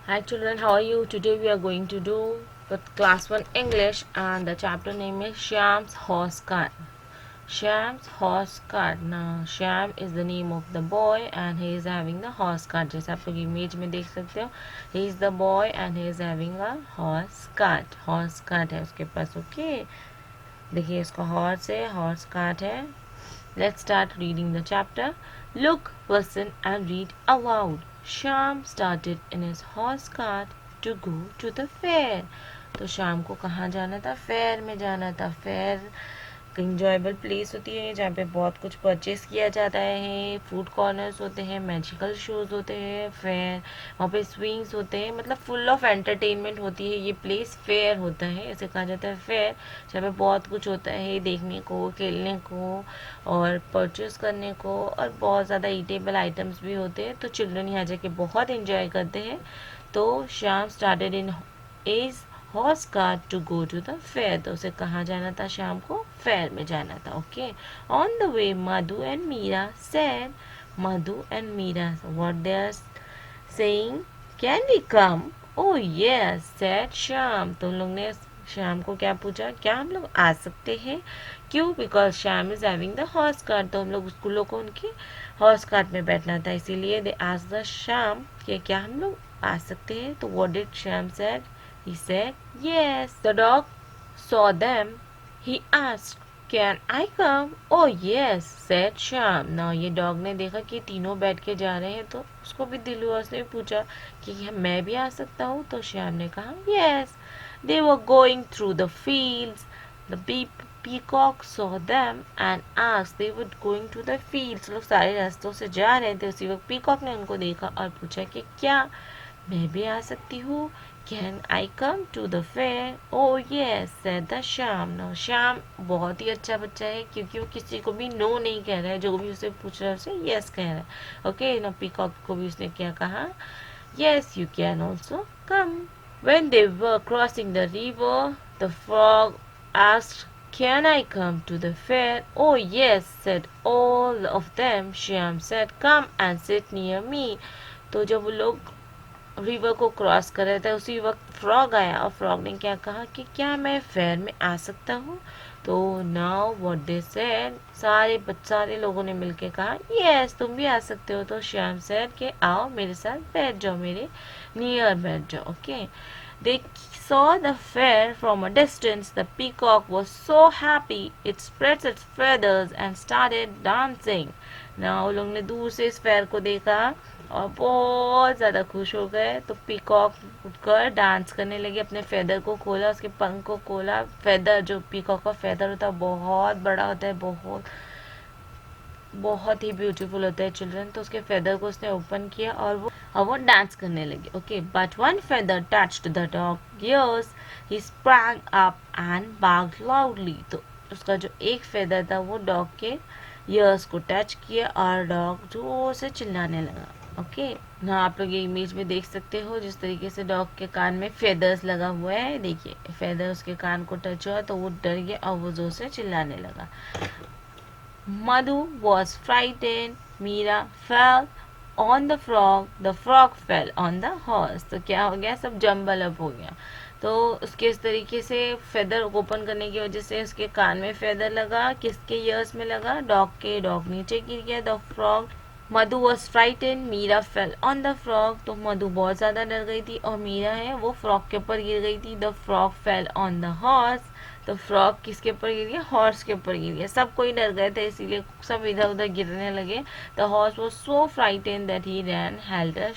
Hi children, how are you? Today we are going to do with class 1 English and the chapter name is Shyam's Horse Cart. Shyam's Horse Cart. Now Shyam is the name of the boy and he is having the horse cart. जैसे आप लोग image में देख सकते हो, he is the boy and he is having a horse cart. Horse cart है उसके पास. Okay, देखिए इसका horse है, horse cart है. Let's start reading the chapter. Look, listen and read aloud. Shyam started in his horse cart to go to the fair. तो शाम को कहाँ जाना था? फेयर में जाना था. फेयर इंजॉयबल प्लेस होती है जहाँ पे बहुत कुछ परचेस किया जाता है. फूड कॉर्नर्स होते हैं, मैजिकल शोज होते हैं, फेयर वहाँ पे स्विंग्स होते हैं, मतलब फुल ऑफ एंटरटेनमेंट होती है. ये प्लेस फेयर होता है, ऐसे कहा जाता है फेयर, जहाँ पे बहुत कुछ होता है देखने को, खेलने को और परचेस करने को, और बहुत ज़्यादा ईटेबल आइटम्स भी होते हैं. तो चिल्ड्रन यहाँ जाके बहुत इंजॉय करते हैं. तो Shyam started in as horse car to go to the fair. तो उसे कहाँ जाना था? शाम को फेयर में जाना था. Okay, on the way Madhu and Meera said. Madhu and Meera what they are saying, can we come? Oh yes said Shyam. तो उन लोग ने श्याम को क्या पूछा, क्या हम लोग आ सकते हैं? क्यों? Because Shyam is having the horse cart. तो हम लोग उसको लोग को उनकी हॉर्स कार्ट में बैठना था, इसीलिए दे आस्क्ड द श्याम कि क्या हम लोग आ सकते हैं. तो what did Shyam said? He said, yes. The dog saw them. He asked, can I come? Oh, yes, said Shyam. Now ये डॉग ने देखा कि तीनों बैठ के जा रहे हैं तो उसको भी दिल हुआ. उसने भी पूछा कि मैं भी आ सकता हूँ. तो श्याम ने कहा yes. They were going through the fields. The peacock saw them and asked. They were going to the fields. लोग सारे रास्तों से जा रहे थे. उसी वक्त पीकॉक ने उनको देखा और पूछा कि क्या मैं भी आ सकती हूँ? Can I come to the fair? Oh yes, said the Shyam. Now Shyam बहुत ही अच्छा बच्चा है क्योंकि वो किसी को भी नो नहीं कह रहा है. जो भी उसे पूछ रहा है उसे यस कह रहा है. ओके, ना पीकॉक को भी उसने क्या कहा? Yes, you can also come. When they were crossing the river, the frog asked, can I come to the fair? Oh yes, said all of them. Shyam said, come and sit near me. तो जब वो लोग river को cross कर रहे थे उसी वक्त फ्रॉग आया और फ्रॉग ने क्या कहा कि क्या मैं फेयर में आ सकता हूँ. तो नाउ व्हाट दे सेड, सारे लोगों ने मिलके कहा यस तुम भी आ सकते हो. तो श्याम सेड कि आओ मेरे साथ बैठ जाओ, मेरे नियर बैठ जाओ. Okay, they saw the fair from a distance. The peacock was so happy it spread its feathers and started dancing. Now लोग ने दूर से इस फेयर को देखा और बहुत ज़्यादा खुश हो गए. तो पीकॉक उठकर डांस करने लगे, अपने फेदर को खोला, उसके पंख को खोला. फेदर, जो पीकॉक का फेदर होता है बहुत बड़ा होता है, बहुत बहुत ही ब्यूटीफुल होता है चिल्ड्रन. तो उसके फेदर को उसने ओपन किया और वो डांस करने लगे. Okay, but one feather touched the dog ears. He sprang up and barked loudly. तो उसका जो एक फेदर था वो डॉग के ईयर्स को टच किया और डॉग जोर से चिल्लाने लगा. ओके, ना आप लोग ये इमेज में देख सकते हो जिस तरीके से डॉग के कान में फेदर्स लगा हुआ है. देखिए फेदर उसके कान को टच हुआ तो वो डर गया और वो जोर से चिल्लाने लगा. Madhu was frightened. Meera fell on the frog. The frog fell on the horse. तो क्या हो गया? सब जम्बल अप हो गया. तो उसके इस तरीके से फेदर ओपन करने की वजह से उसके कान में फेदर लगा. किसके ईयर्स में लगा? डॉग के. डॉग नीचे गिर गया. The frog. Madhu was frighten. Meera fell on the frog. तो मधु बहुत ज़्यादा डर गई थी और मीरा है वो फ्रॉग के ऊपर गिर गई थी. The frog fail on the horse. तो फ्रॉग किसके ऊपर गिर गया? हॉर्स के ऊपर गिर गया. सब कोई डर गए थे इसीलिए सब इधर उधर गिरने लगे. The horse was so frighten that he ran helter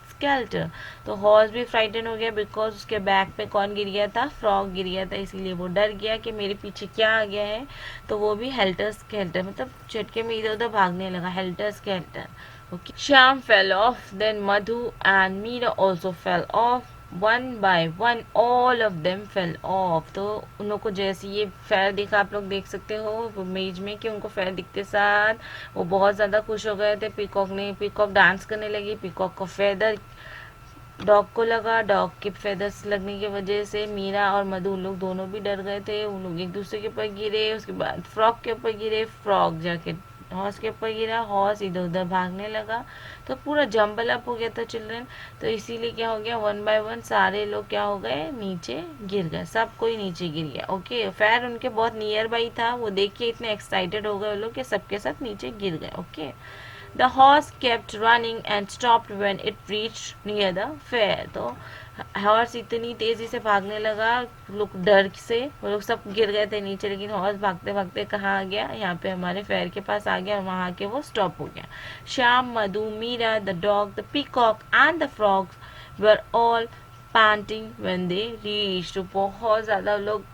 skelter. तो हॉर्स भी फ्राइटन हो गया बिकॉज उसके बैक पे कौन गिर गया था? फ्रॉग गिर गया था. इसीलिए वो डर गया कि मेरे पीछे क्या आ गया है. तो वो भी हेल्टर स्केल्टर, मतलब झटके में इधर उधर भागने लगा. Helter skelter. Okay, Shyam fell off. Then Madhu and Meera also fell off. One by one all of them fell off. तो उन लोग को जैसे ये फेयर दिखा, आप लोग देख सकते हो इमेज में कि उनको फेयर दिखते साथ वो बहुत ज़्यादा खुश हो गए थे. पीकॉक डांस करने लगी. पीकॉक को फेदर डॉग को लगा. डॉग के फेदर्स लगने की वजह से मीरा और मधु लोग दोनों भी डर गए थे. उन लोग एक दूसरे के ऊपर गिरे. उसके बाद फ्रॉग के ऊपर गिरे. फ्रॉग जाके हॉर्स के ऊपर गिरा, हॉर्स इधर उधर भागने लगा, तो पूरा जम्बल अप हो गया था चिल्ड्रन। तो इसीलिए क्या हो गया, वन बाय वन सारे लोग क्या हो गए, नीचे गिर गए, सब कोई नीचे गिर गया। ओके, फेयर उनके बहुत नियर बाई था, वो देख के इतने एक्साइटेड हो गए वो लोग कि सबके साथ नीचे गिर गए। Okay, the horse kept running and stopped when it reached near the fair. तो हॉर्स इतनी तेजी से भागने लगा, लोग डर से, वो लोग सब गिर गए थे नीचे, लेकिन हॉर्स भागते भागते कहाँ आ गया, यहाँ पे हमारे फेयर के पास आ गया और वहाँ आके वो स्टॉप हो गया। Shyam, Madhu, Meera, the dog, the peacock and the frogs were all panting when they reached. बहुत ज़्यादा लोग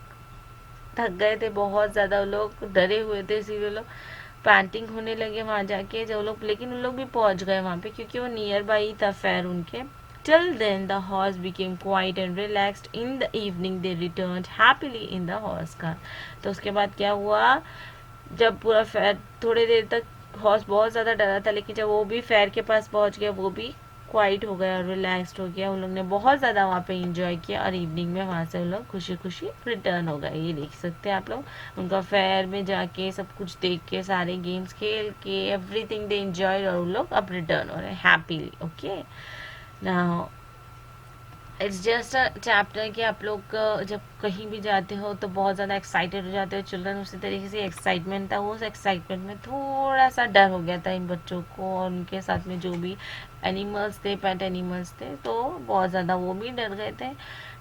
थक गए थे, बहुत ज़्यादा लोग डरे हुए थे, इसीलिए लोग पैंटिंग होने लगे वहाँ जाके जो लोग, लेकिन उन लोग भी पहुँच गए वहाँ पे क्योंकि वो नियर बाई था फेयर उनके। Till then the horse became quiet and relaxed. In the evening they returned happily in the horse car. तो उसके बाद क्या हुआ, जब पूरा फेयर, थोड़ी देर तक हॉर्स बहुत ज़्यादा डरा था, लेकिन जब वो भी फेयर के पास पहुंच गया, वो भी क्वाइट हो गया, रिलैक्स्ड हो गया, उन लोग ने बहुत ज़्यादा वहाँ पे इंजॉय किया और इवनिंग में वहाँ से उन लोग खुशी खुशी रिटर्न हो गए। ये देख सकते हैं आप लोग, उनका फेयर में जाके सब कुछ देख के, सारे गेम्स खेल के, एवरीथिंग दे इंजॉय, और उन लोग अब रिटर्न हो रहे हैं happily. Okay, now it's just a chapter कि आप लोग जब कहीं भी जाते हो तो बहुत ज़्यादा एक्साइटेड हो जाते हो चिल्ड्रन, उसी तरीके से एक्साइटमेंट था, वो उस एक्साइटमेंट में थोड़ा सा डर हो गया था इन बच्चों को, और उनके साथ में जो भी एनिमल्स थे, पेट एनिमल्स थे, तो बहुत ज़्यादा वो भी डर गए थे।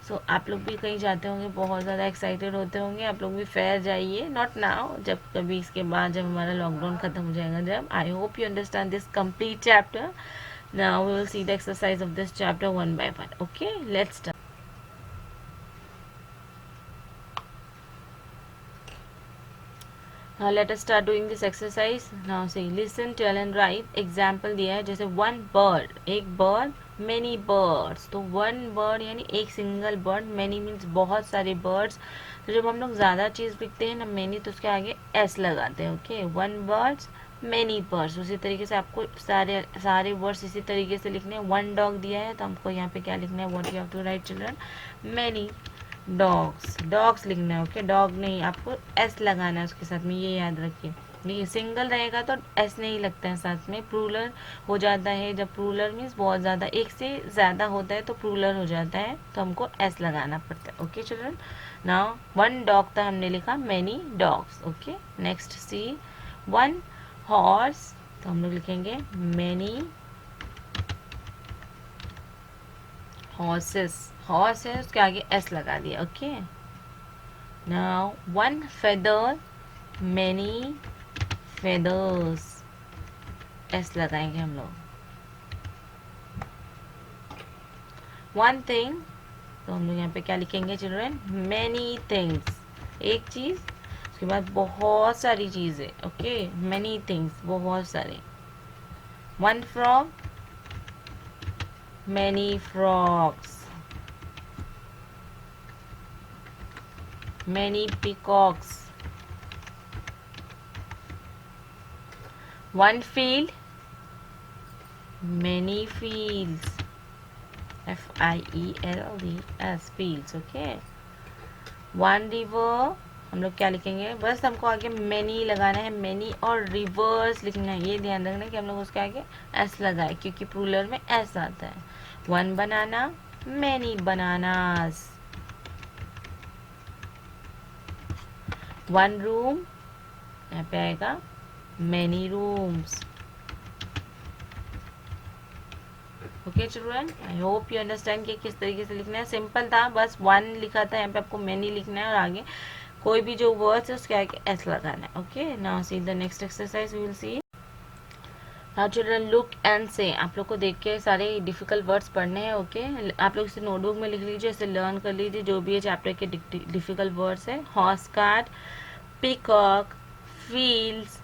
सो आप लोग भी कहीं जाते होंगे, बहुत ज़्यादा एक्साइटेड होते होंगे, आप लोग भी फेयर जाइए, नॉट नाउ, जब कभी इसके बाद जब हमारा लॉकडाउन ख़त्म हो जाएगा, जब I hope you understand this complete chapter. Now we will see the exercise of this chapter one by one. Okay, let's start. Now let us start doing this exercise. Now see, listen, tell and write. Example दिया है जैसे one bird, एक bird, many birds. तो one bird यानी एक single bird, many means बहुत सारे birds. तो जब हम लोग ज़्यादा चीज़ लिखते हैं ना many, तो उसके आगे s लगाते हैं. Okay, one birds, many purse. उसी तरीके से आपको सारे वर्ड्स इसी तरीके से लिखने हैं. वन डॉग दिया है तो हमको यहाँ पे क्या लिखना है, what you have to write children, many dogs लिखना है. ओके, डॉग नहीं, आपको एस लगाना है उसके साथ में, ये याद रखिए. देखिए सिंगल रहेगा तो एस नहीं लगता है साथ में, प्लूरल हो जाता है. जब प्लूरल मीन्स बहुत ज़्यादा, एक से ज़्यादा होता है तो प्लूरल हो जाता है, तो हमको एस लगाना पड़ता है. Okay children, now one dog था, हमने लिखा मैनी डॉग्स. ओके, नेक्स्ट सी, वन हॉर्स, तो हम लोग लिखेंगे मैनी हॉर्सेस. हॉर्स है उसके आगे एस लगा दिया. Okay, now one feather, many feathers, S लगाएंगे हम लोग. वन थिंग, तो हम लोग यहाँ पे क्या लिखेंगे चिल्ड्रन, मैनी थिंग्स, एक चीज़, उसके बाद बहुत सारी चीज़ें. ओके, मैनी थिंग्स, बहुत सारे. One frog, many frogs, many peacocks. One field, many fields, FIELDS, fields. Okay, one river, हम लोग क्या लिखेंगे, बस हमको आगे मैनी लगाना है, मैनी और रिवर्स लिखना है. ये ध्यान रखना है कि हम लोग उसके आगे एस लगाए क्योंकि प्लूरल में एस आता है. वन बनाना, मैनी बनानास. वन रूम, यहाँ पे आएगा many rooms. Okay children, I hope you understand कि किस तरीके से लिखना है. सिंपल था, बस वन लिखा था, यहाँ पे आपको मैनी लिखना है और आगे कोई भी जो वर्ड्स है उसके आगे एस लगाना है. Okay, now see the next exercise, we will see. Now children look and say, आप लोग को देख के सारे डिफिकल्ट वर्ड्स पढ़ने हैं. ओके, आप लोग इसे नोटबुक में लिख लीजिए, इसे लर्न कर लीजिए जो भी है चैप्टर के डिफिकल्ट वर्ड्स है. Horse cart, peacock, fields,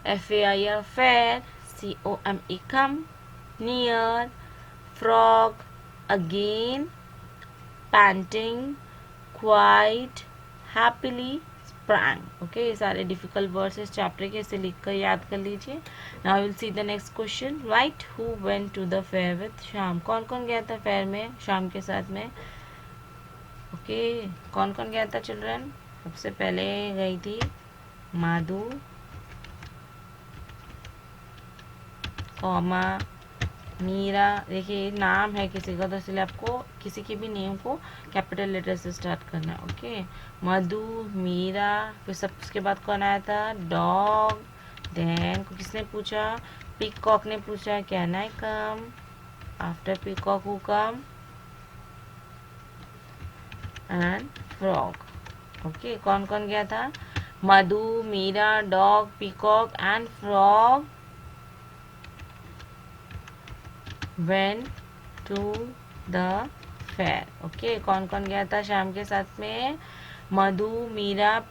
FAIR fair, COME come, near, frog, again, panting, quiet, happily, sprang. Okay, ये सारे डिफिकल्ट वर्ड्स इस चैप्टर के, इसे लिख कर याद कर लीजिए. Now will see the next question. Right who went to the fair with Shyam. कौन कौन गया था फेयर में श्याम के साथ में. ओके, कौन कौन गया था चिल्ड्रन. सबसे पहले गई थी माधु, कॉमा मीरा। देखिए नाम है किसी का, तो इसलिए आपको किसी के भी नेम को कैपिटल लेटर से स्टार्ट करना है। ओके, मधु, मीरा, फिर सब उसके बाद कौन आया था, डॉग। देन किसने पूछा, पीकॉक ने पूछा can I come. After peacock who come, and frog. Okay, कौन कौन गया था, Madhu, Meera, dog, peacock and frog went to the fair. Okay, कौन कौन गया था श्याम के साथ में, Madhu, Meera,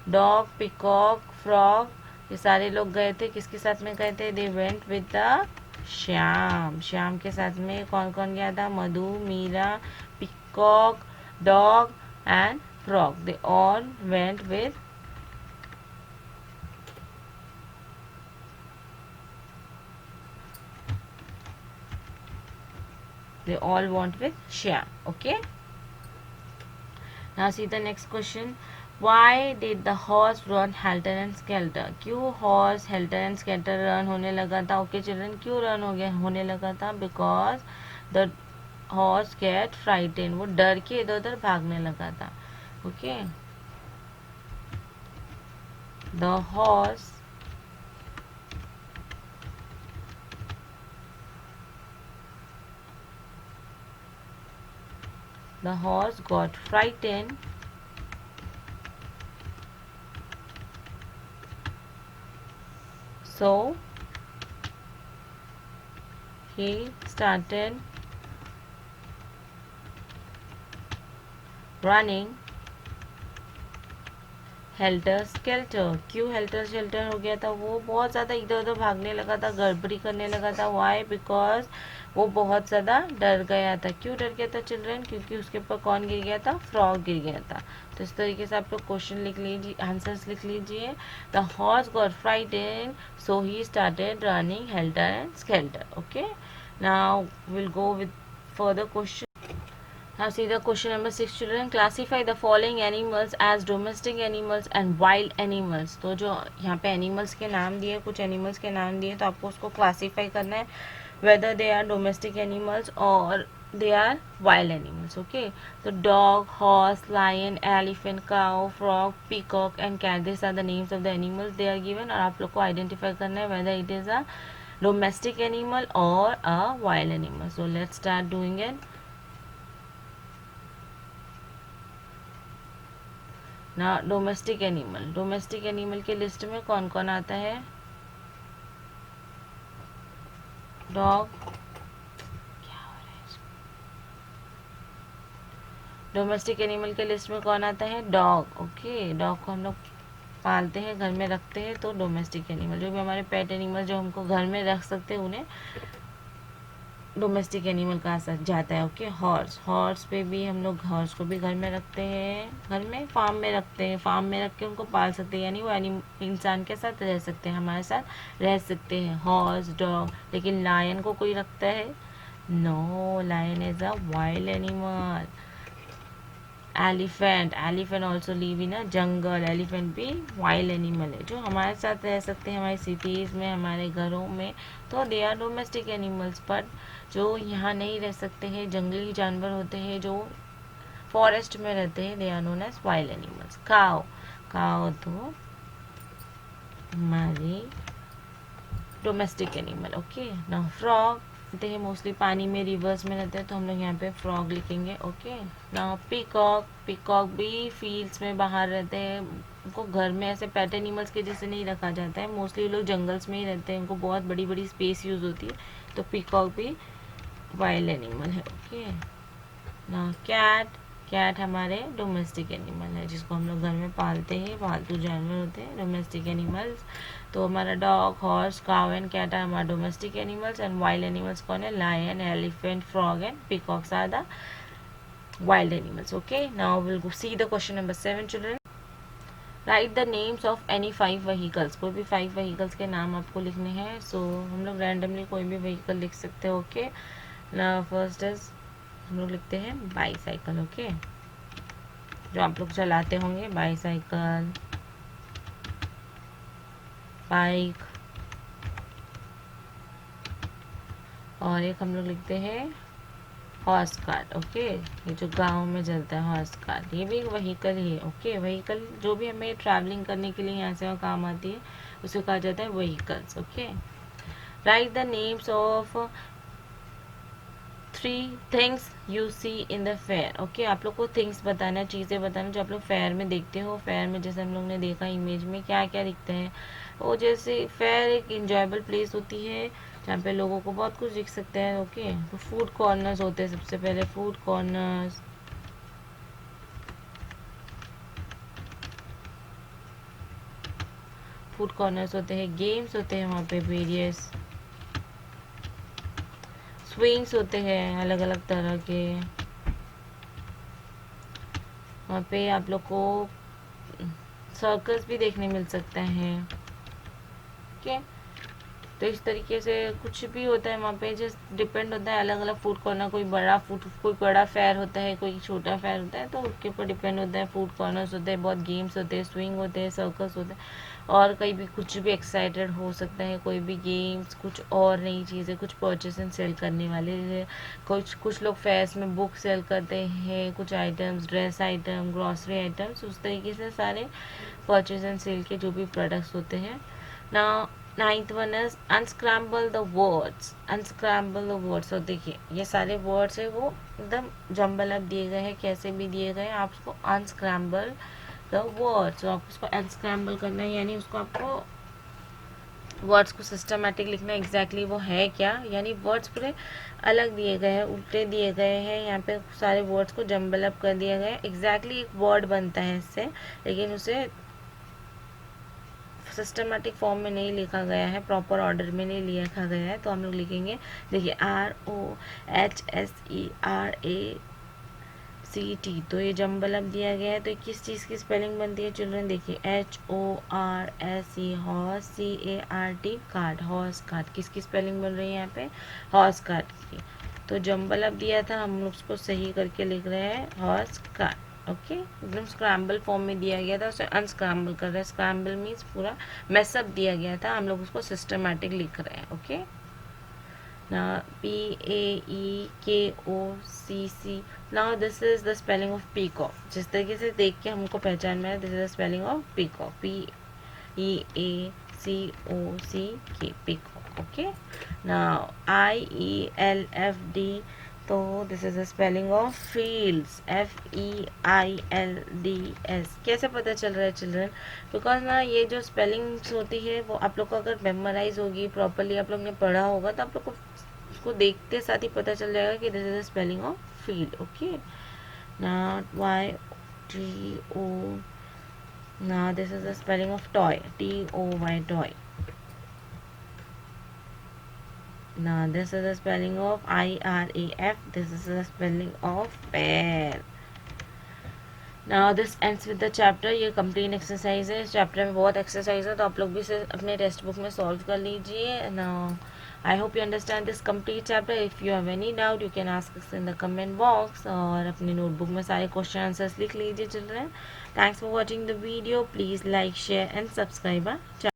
dog, peacock, frog, ये सारे लोग गए थे। किसके साथ में गए थे, they went with the Shyam. Shyam के साथ में कौन कौन गया था, Madhu, Meera, peacock, dog and frog, they all went with they all want with Shyam. Okay, now see the next question. Why did the horse run helter and skelter? क्यों horse helter and skelter run होने लगा था? Okay children, क्यों run होने लगा था? Because the horse get frightened, वो डर के इधर उधर भागने लगा था। Okay, the horse got frightened, so he started running helter skeletal. क्यों हेल्टर स्केल्टर हो गया था, वो बहुत ज़्यादा इधर उधर भागने लगा था, गड़बड़ी करने लगा था। वाई, बिकॉज वो बहुत ज़्यादा डर गया था। क्यों डर गया था चिल्ड्रन, क्योंकि उसके ऊपर कौन गिर गया था, फ्रॉग गिर गया था। तो इस तरीके से आप लोग क्वेश्चन लिख लीजिए, आंसर्स लिख लीजिए। The horse got frightened so he started running helter and skeletal. Okay, now will go with further question. Now see the question number 6 children. Classify the following animals as domestic animals and wild animals. तो जो यहाँ पे animals के नाम दिए, कुछ animals के नाम दिए, तो आपको उसको classify करना है whether they are domestic animals or they are wild animals. Okay, तो dog, horse, lion, elephant, cow, frog, peacock and cat, these are the names of the animals they are given, और आप लोग को identify करना है whether it is a domestic animal or a wild animal. So let's start doing it. ना domestic animal के list में कौन कौन आता है, डॉग, डोमेस्टिक एनिमल के लिस्ट में कौन आता है, डॉग। ओके, डॉग को हम लोग पालते हैं, घर में रखते हैं, तो डोमेस्टिक एनिमल जो भी हमारे पेट एनिमल जो हमको घर में रख सकते हैं उन्हें डोमेस्टिक एनिमल कहा जाता है। ओके, हॉर्स पे भी हम लोग हॉर्स को भी घर में रखते हैं, घर में फार्म में रखते हैं, फार्म में रख के उनको पाल सकते हैं, यानी वो इंसान के साथ रह सकते हैं, हमारे साथ रह सकते हैं, हॉर्स, डॉग। लेकिन लायन को कोई रखता है, no, lion is a wild animal. Elephant also live in a jungle, elephant भी वाइल्ड एनिमल है जो हमारे साथ रह सकते हैं, हमारी सिटीज़ में, हमारे घरों में, तो they are domestic animals. But जो यहाँ नहीं रह सकते हैं, जंगली जानवर होते हैं जो फॉरेस्ट में रहते हैं, they are known as wild animals. Cow तो हमारी डोमेस्टिक एनिमल। ओके, ना फ्रॉग रहते हैं, मोस्टली पानी में, रिवर्स में रहते हैं, तो हम लोग यहाँ पे फ्रॉग लिखेंगे। ओके, ना पीकॉक भी फील्ड्स में बाहर रहते हैं, उनको घर में ऐसे पेट एनिमल्स के जैसे नहीं रखा जाता है, मोस्टली लोग जंगल्स में ही रहते हैं, उनको बहुत बड़ी बड़ी स्पेस यूज़ होती है, तो पीकॉक भी वाइल्ड एनिमल है। ओके, ना कैट हमारे डोमेस्टिक एनिमल है जिसको हम लोग घर में पालते हैं, पालतू जानवर होते हैं, डोमेस्टिक एनिमल्स। तो हमारा dog, horse, cow and cat are हमारे domestic animals, and wild animals कौन है, lion, elephant, frog and peacocks are the wild animals. Okay, now we'll see the question number 7 children. Write the names of any 5 vehicles. कोई भी 5 vehicles के नाम आपको लिखने हैं, so हम लोग randomly कोई भी vehicle लिख सकते हैं। ओके, now first is हम लोग लिखते हैं बाईसाइकिल। ओके, जो आप लोग चलाते होंगे, बाईसाइकिल, बाइक, और एक हम लोग लिखते हैं हॉर्स कार्ट। ओके, ये जो गांव में चलता है हॉर्स कार्ट, ये भी एक व्हीकल ही है। ओके, व्हीकल जो भी हमें ट्रैवलिंग करने के लिए यहाँ से वहाँ काम आती है उसे कहा जाता है vehicles. Okay, write the names of 3 things you see in the fair. Okay, आप लोग को थिंग्स बताना, चीज़ें बताना जो आप लोग फेयर में देखते हो। फेयर में जैसे हम लोग ने देखा इमेज में क्या क्या दिखते हैं, वो जैसे फेयर एक इंजॉयबल प्लेस होती है जहाँ पे लोगों को बहुत कुछ दिख सकता है। ओके, तो फूड कॉर्नर्स होते हैं सबसे पहले, फूड कॉर्नर्स। फूड कॉर्नर्स होते हैं, गेम्स होते हैं वहाँ पे वेरियस, स्विंग्स होते हैं अलग अलग तरह के। वहाँ पे आप लोग को सर्कस भी देखने मिल सकता है। ओके, तो इस तरीके से कुछ भी होता है वहाँ पे, जस्ट डिपेंड होता है अलग अलग फूड कॉर्नर। कोई बड़ा फेयर होता है, कोई छोटा फेयर होता है, तो उसके ऊपर डिपेंड होता है। फूड कॉर्नर्स होते हैं, बहुत गेम्स होते हैं, स्विंग होते हैं, सर्कस होते हैं, और कहीं भी कुछ भी एक्साइटेड हो सकता है, कोई भी गेम्स, कुछ और नई चीज़ें, कुछ परचेस एंड सेल करने वाले। कुछ लोग फेयर्स में बुक सेल करते हैं, कुछ items, dress item, grocery items, उस तरीके से सारे परचेस एंड सेल के जो भी प्रोडक्ट्स होते हैं ना। Ninth one is unscramble the words. Unscramble the words, तो देखिए ये सारे वर्ड्स है वो एकदम जम्बल अप दिए गए हैं, कैसे भी दिए गए हैं। आप उसको अनस्क्रैम्बल द वर्ड्स, तो आप उसको अनस्क्रैम्बल करना है, यानी उसको आपको वर्ड्स को सिस्टमेटिक लिखना, एग्जैक्टली वो है क्या, यानी वर्ड्स पूरे अलग दिए गए हैं, उल्टे दिए गए हैं, यहाँ पे सारे वर्ड्स को जम्बल अप कर दिया गया है। एग्जैक्टली एक वर्ड बनता है इससे, लेकिन उसे सिस्टमेटिक फॉर्म में नहीं लिखा गया है, प्रॉपर ऑर्डर में नहीं लिखा गया है। तो हम लोग लिखेंगे, देखिए ROHSERACT, तो ये जम्बल अब दिया गया है। तो किस चीज़ की स्पेलिंग बनती है चिल्ड्रन, देखिए HORSE, horse, CART, card, horse cart. किसकी स्पेलिंग बन रही है यहाँ पे, हॉर्स कार्ड की। तो जम्बल अब दिया था, हम लोग उसको सही करके लिख रहे हैं हॉर्स कार्ड। ओके, एकदम स्क्रैम्बल फॉर्म में दिया गया था, उसे अनस्क्रैम्बल कर रहे हैं। स्क्रैम्बल मीन्स पूरा मैसअप दिया गया था, हम लोग उसको सिस्टमेटिक लिख रहे हैं। ओके, ना PAEKOCC। Now this is the spelling of peacock. जिस तरीके से देख के हमको पहचान में आया, this is the spelling of peacock, PEACOCK, peacock. Okay, now IELFD, तो this is the spelling of fields, FEILDS। कैसे पता चल रहा है चिल्ड्रन, बिकॉज ना ये जो स्पेलिंग्स होती है वो आप लोग को अगर मेमोराइज होगी, प्रॉपरली आप लोग ने पढ़ा होगा, तो आप लोग को उसको देखते साथ ही पता चल जाएगा कि this is the spelling of field. Okay, not YTO। now this is the spelling of toy, TOY, toy. Now this is the spelling of IRAF, this is the spelling of pear. Now this ends with the chapter, ये complete exercise है। इस chapter में बहुत exercise है, तो आप लोग भी इसे अपने टेक्स्ट बुक में सॉल्व कर लीजिए। Now I hope you understand this complete chapter. If you have any doubt you can ask us in the comment box, और अपनी नोटबुक में सारे क्वेश्चन आंसर्स लिख लीजिए children. Thanks for watching the video. Please like, share and subscribe our channel.